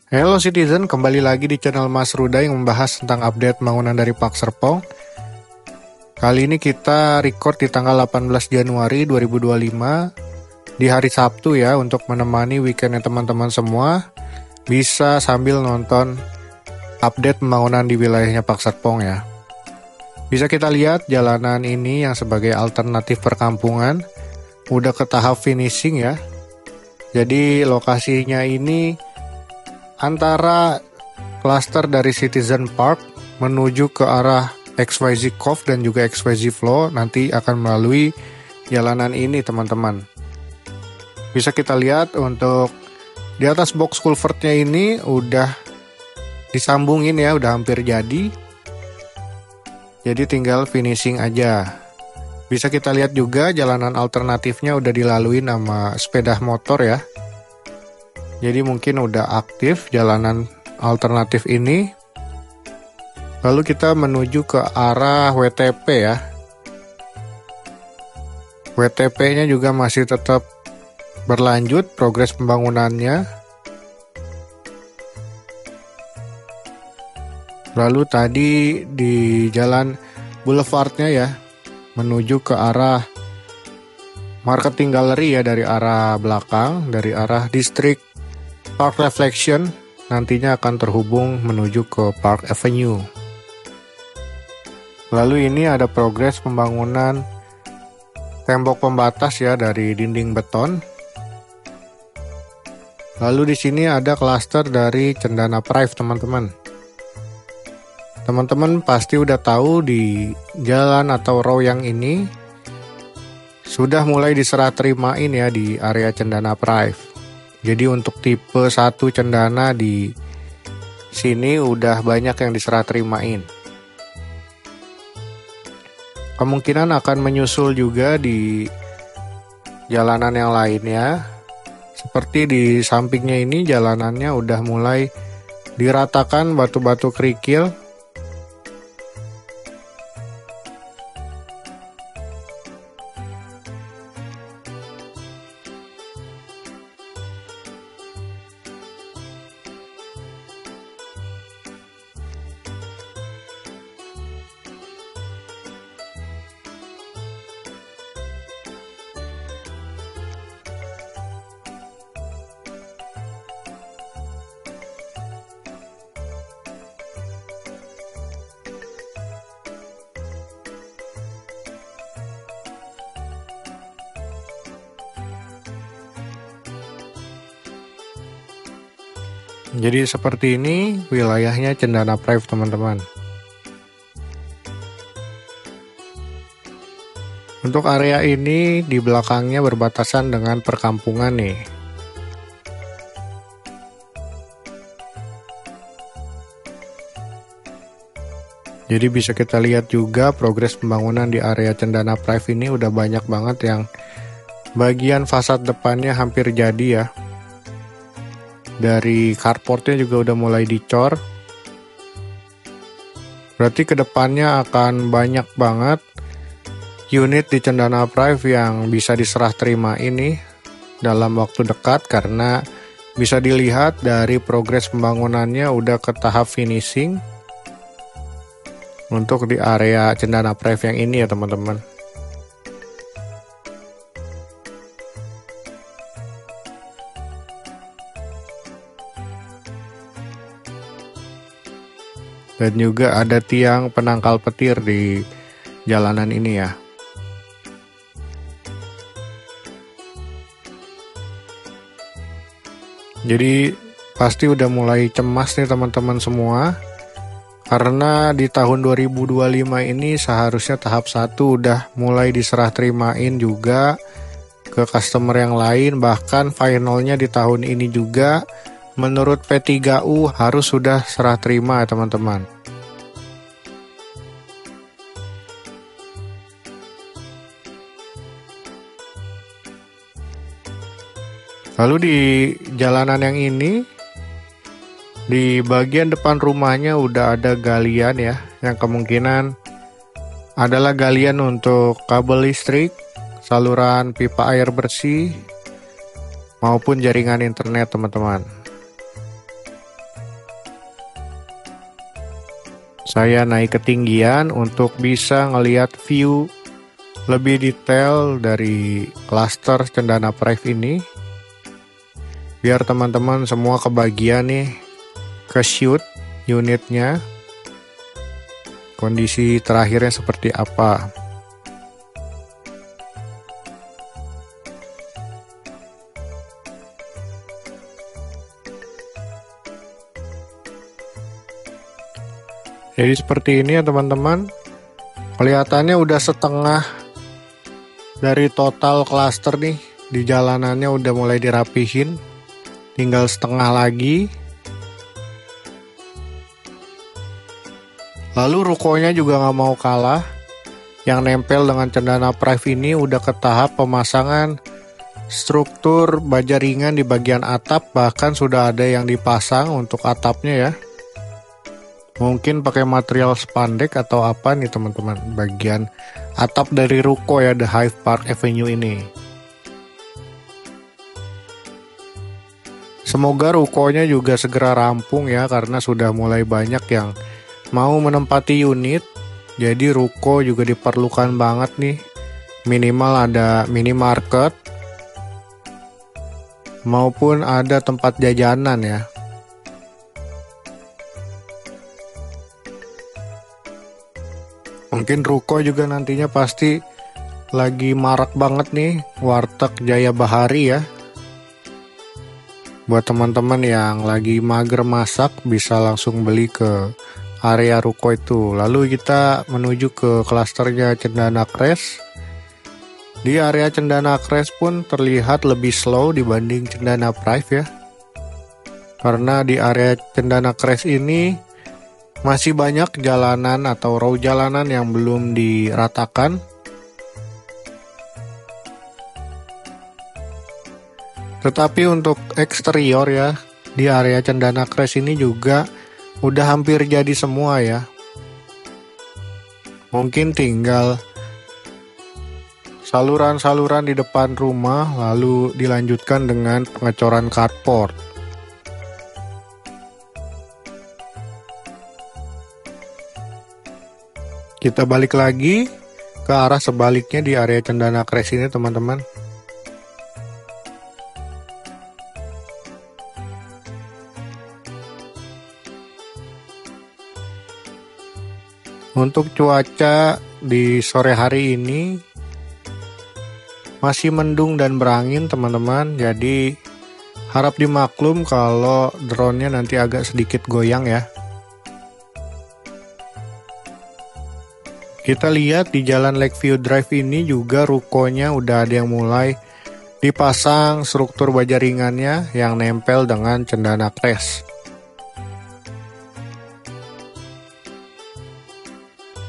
Hello Citizen, kembali lagi di channel Mas Ruda yang membahas tentang update pembangunan dari Park Serpong. Kali ini kita record di tanggal 18 Januari 2025 di hari Sabtu ya, untuk menemani weekendnya teman-teman semua bisa sambil nonton update pembangunan di wilayahnya Park Serpong ya. Bisa kita lihat jalanan ini yang sebagai alternatif perkampungan udah ke tahap finishing ya. Jadi lokasinya ini antara klaster dari Citizen Park menuju ke arah XYZ Cove dan juga XYZ Flow nanti akan melalui jalanan ini teman-teman. Bisa kita lihat untuk di atas box culvertnya ini udah disambungin ya, udah hampir jadi. Jadi tinggal finishing aja. Bisa kita lihat juga jalanan alternatifnya udah dilalui sama sepeda motor ya. Jadi mungkin udah aktif jalanan alternatif ini. Lalu kita menuju ke arah WTP ya. WTP-nya juga masih tetap berlanjut progres pembangunannya. Lalu tadi di jalan boulevardnya ya, menuju ke arah Marketing Gallery ya, dari arah belakang, dari arah distrik Park Reflection nantinya akan terhubung menuju ke Park Avenue. Lalu ini ada progres pembangunan tembok pembatas ya dari dinding beton. Lalu di sini ada klaster dari Cendana Prive teman-teman. Teman-teman pasti udah tahu di jalan atau row yang ini sudah mulai diserah terimain ya di area Cendana Prive. Jadi untuk tipe 1 Cendana di sini udah banyak yang diserah terimain. Kemungkinan akan menyusul juga di jalanan yang lainnya. Seperti di sampingnya ini jalanannya udah mulai diratakan batu-batu kerikil. Jadi seperti ini wilayahnya Cendana Prive teman-teman. Untuk area ini di belakangnya berbatasan dengan perkampungan nih. Jadi bisa kita lihat juga progres pembangunan di area Cendana Prive ini udah banyak banget yang bagian fasad depannya hampir jadi ya. Dari carportnya juga udah mulai dicor. Berarti kedepannya akan banyak banget unit di Cendana Prive yang bisa diserah terima ini dalam waktu dekat, karena bisa dilihat dari progres pembangunannya udah ke tahap finishing untuk di area Cendana Prive yang ini ya teman-teman. Dan juga ada tiang penangkal petir di jalanan ini ya. Jadi pasti udah mulai cemas nih teman-teman semua. Karena di tahun 2025 ini seharusnya tahap 1 udah mulai diserah terimain juga ke customer yang lain. Bahkan finalnya di tahun ini juga menurut P3U harus sudah serah terima ya teman-teman. Lalu di jalanan yang ini, di bagian depan rumahnya udah ada galian ya, yang kemungkinan adalah galian untuk kabel listrik, saluran pipa air bersih, maupun jaringan internet teman-teman. Saya naik ketinggian untuk bisa ngelihat view lebih detail dari klaster Cendana Pride ini. Biar teman-teman semua kebagian nih ke shoot unitnya. Kondisi terakhirnya seperti apa. Jadi seperti ini ya teman-teman. Kelihatannya udah setengah dari total klaster nih. Di jalanannya udah mulai dirapihin. Tinggal setengah lagi. Lalu rukonya juga nggak mau kalah. Yang nempel dengan Cendana Pride ini udah ke tahap pemasangan struktur baja ringan di bagian atap. Bahkan sudah ada yang dipasang untuk atapnya ya. Mungkin pakai material spandek atau apa nih teman-teman. Bagian atap dari ruko ya, The Hyde Park Avenue ini. Semoga rukonya juga segera rampung ya, karena sudah mulai banyak yang mau menempati unit. Jadi ruko juga diperlukan banget nih. Minimal ada minimarket maupun ada tempat jajanan ya. Mungkin ruko juga nantinya pasti lagi marak banget nih warteg Jaya Bahari ya. Buat teman-teman yang lagi mager masak bisa langsung beli ke area ruko itu. Lalu kita menuju ke klasternya Cendana Crest. Di area Cendana Crest pun terlihat lebih slow dibanding Cendana Pride ya. Karena di area Cendana Crest ini masih banyak jalanan atau row jalanan yang belum diratakan. Tetapi untuk eksterior ya, di area Cendana Crest ini juga udah hampir jadi semua ya. Mungkin tinggal saluran-saluran di depan rumah, lalu dilanjutkan dengan pengecoran carport. Kita balik lagi ke arah sebaliknya di area Cendana Crest ini teman-teman. Untuk cuaca di sore hari ini masih mendung dan berangin teman-teman. Jadi harap dimaklum kalau drone-nya nanti agak sedikit goyang ya. Kita lihat di Jalan Lakeview Drive ini juga rukonya udah ada yang mulai dipasang struktur baja ringannya yang nempel dengan Cendana Crest.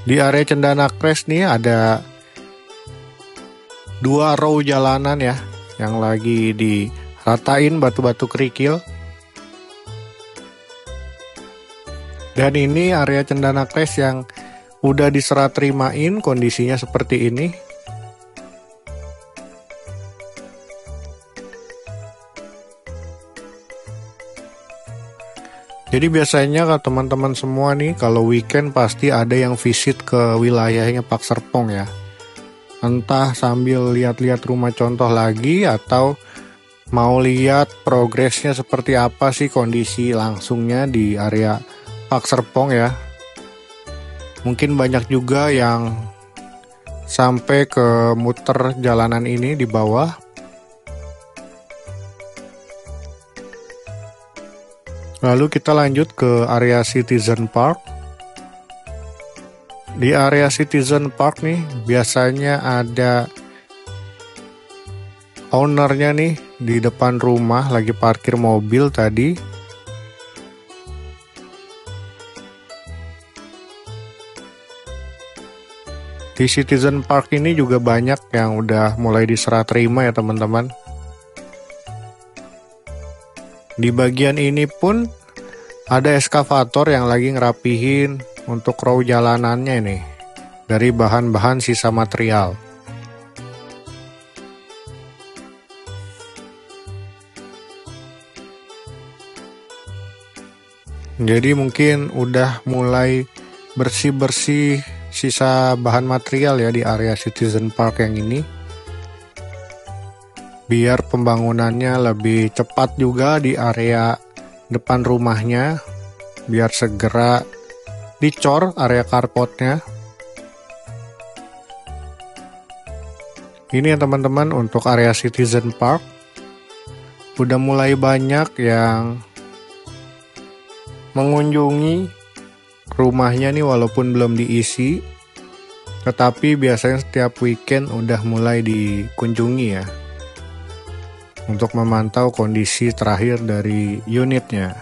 Di area Cendana Crest nih ada 2 row jalanan ya yang lagi diratain batu-batu kerikil. Dan ini area Cendana Crest yang udah diserah terimain, kondisinya seperti ini. Jadi biasanya kalau teman-teman semua nih kalau weekend pasti ada yang visit ke wilayahnya Pak Serpong ya. Entah sambil lihat-lihat rumah contoh lagi atau mau lihat progresnya seperti apa sih kondisi langsungnya di area Pak Serpong ya. Mungkin banyak juga yang sampai ke muter jalanan ini di bawah. Lalu kita lanjut ke area Citizen Park. Di area Citizen Park nih biasanya ada ownernya nih di depan rumah lagi parkir mobil tadi. Di Citizen Park ini juga banyak yang udah mulai diserah terima ya teman-teman. Di bagian ini pun ada eskavator yang lagi ngerapihin untuk row jalanannya nih dari bahan-bahan sisa material. Jadi mungkin udah mulai bersih-bersih sisa bahan material ya di area Citizen Park yang ini, biar pembangunannya lebih cepat juga di area depan rumahnya, biar segera dicor area carportnya. Ini ya teman-teman, untuk area Citizen Park udah mulai banyak yang mengunjungi rumahnya nih, walaupun belum diisi, tetapi biasanya setiap weekend udah mulai dikunjungi ya, untuk memantau kondisi terakhir dari unitnya.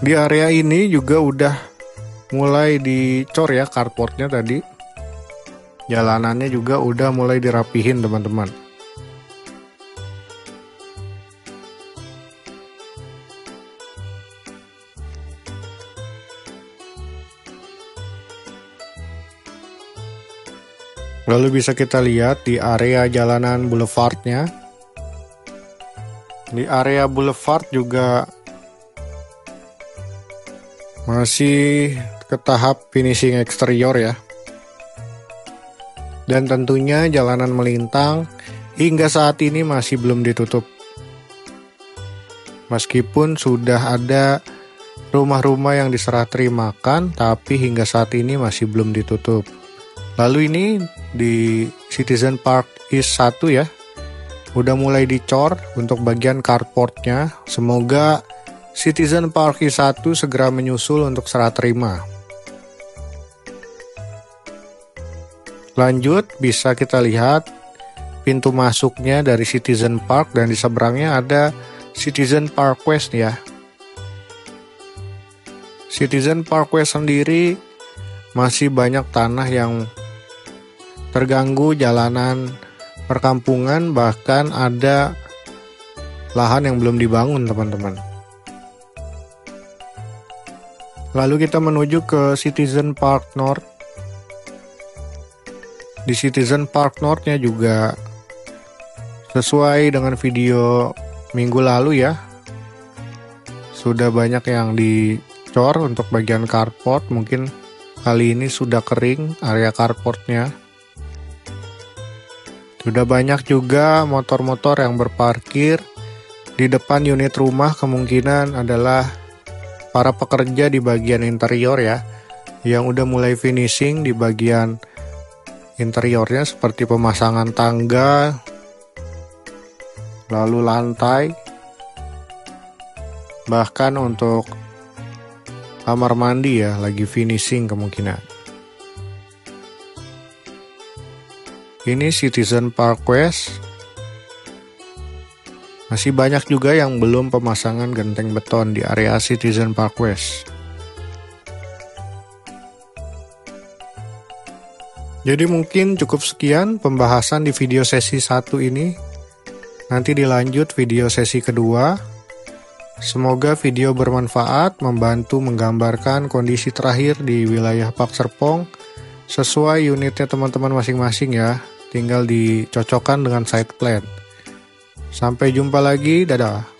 Di area ini juga udah mulai dicor ya carportnya tadi. Jalanannya juga udah mulai dirapihin teman-teman. Lalu bisa kita lihat di area jalanan boulevardnya. Di area boulevard juga masih ke tahap finishing eksterior ya. Dan tentunya jalanan melintang hingga saat ini masih belum ditutup. Meskipun sudah ada rumah-rumah yang diserah terimakan, tapi hingga saat ini masih belum ditutup. Lalu ini di Citizen Park East 1 ya, udah mulai dicor untuk bagian carportnya. Semoga Citizen Park East 1 segera menyusul untuk serah terima. Lanjut, bisa kita lihat pintu masuknya dari Citizen Park, dan di seberangnya ada Citizen Park West ya. Citizen Park West sendiri masih banyak tanah yang terganggu, jalanan perkampungan, bahkan ada lahan yang belum dibangun teman-teman. Lalu kita menuju ke Citizen Park North. Di Citizen Park North-nya juga sesuai dengan video minggu lalu ya, sudah banyak yang dicor untuk bagian carport. Mungkin kali ini sudah kering area carportnya. Sudah banyak juga motor-motor yang berparkir di depan unit rumah, kemungkinan adalah para pekerja di bagian interior ya, yang udah mulai finishing di bagian interiornya, seperti pemasangan tangga, lalu lantai, bahkan untuk kamar mandi ya, lagi finishing kemungkinan. Ini Citizen Park West. Masih banyak juga yang belum pemasangan genteng beton di area Citizen Park West. Jadi mungkin cukup sekian pembahasan di video sesi 1 ini. Nanti dilanjut video sesi kedua. Semoga video bermanfaat, membantu menggambarkan kondisi terakhir di wilayah Pak Serpong sesuai unitnya teman-teman masing-masing ya. Tinggal dicocokkan dengan site plan. Sampai jumpa lagi, dadah.